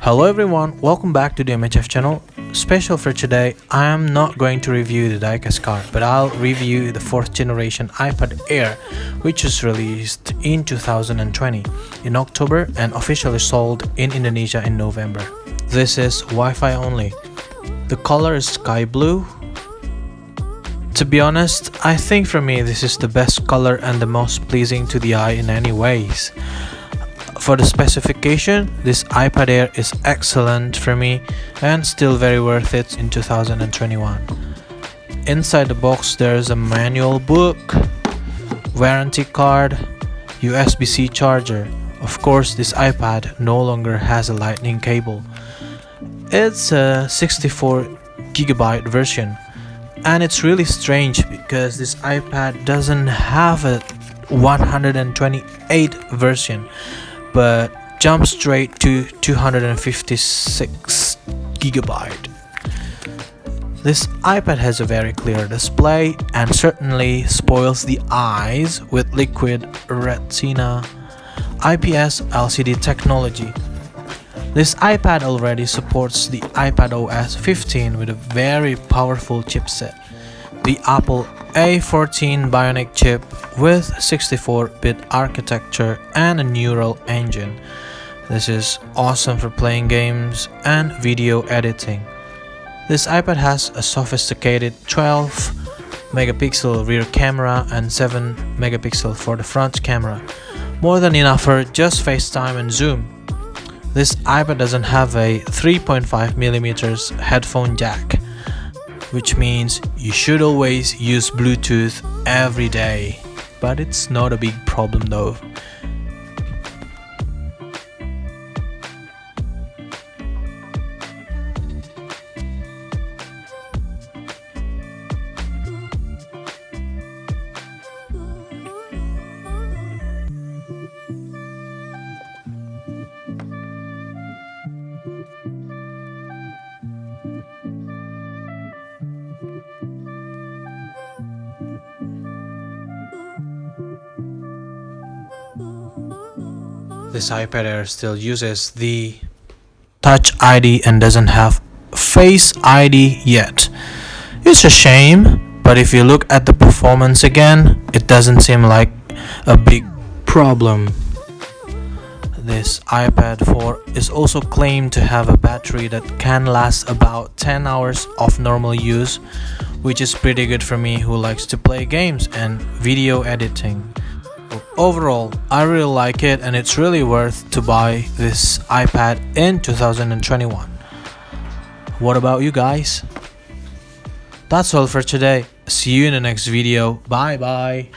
Hello everyone, welcome back to the MHF channel. Special for today, I am not going to review the diecast card, but I'll review the 4th generation iPad Air, which was released in 2020 in October and officially sold in Indonesia in November. This is Wi-Fi only. The color is sky blue. To be honest, I think for me this is the best color and the most pleasing to the eye in any ways. For the specification, this iPad Air is excellent for me and still very worth it in 2021. Inside the box there is a manual book, warranty card, USB-C charger. Of course, this iPad no longer has a lightning cable. It's a 64GB version, and it's really strange because this iPad doesn't have a 128 version but jumps straight to 256GB. This iPad has a very clear display and certainly spoils the eyes with liquid retina IPS LCD technology. This iPad already supports the iPadOS 15 with a very powerful chipset, the Apple A14 Bionic chip with 64-bit architecture and a neural engine. This is awesome for playing games and video editing. This iPad has a sophisticated 12-megapixel rear camera and 7-megapixel for the front camera, more than enough for just FaceTime and Zoom. This iPad doesn't have a 3.5mm headphone jack, which means you should always use Bluetooth every day, but it's not a big problem though. This iPad Air still uses the Touch ID and doesn't have Face ID yet. It's a shame, but if you look at the performance again, it doesn't seem like a big problem. This iPad 4 is also claimed to have a battery that can last about 10 hours of normal use, which is pretty good for me who likes to play games and video editing. Overall, I really like it and it's really worth to buy this iPad in 2021. What about you guys? That's all for today. See you in the next video. Bye bye.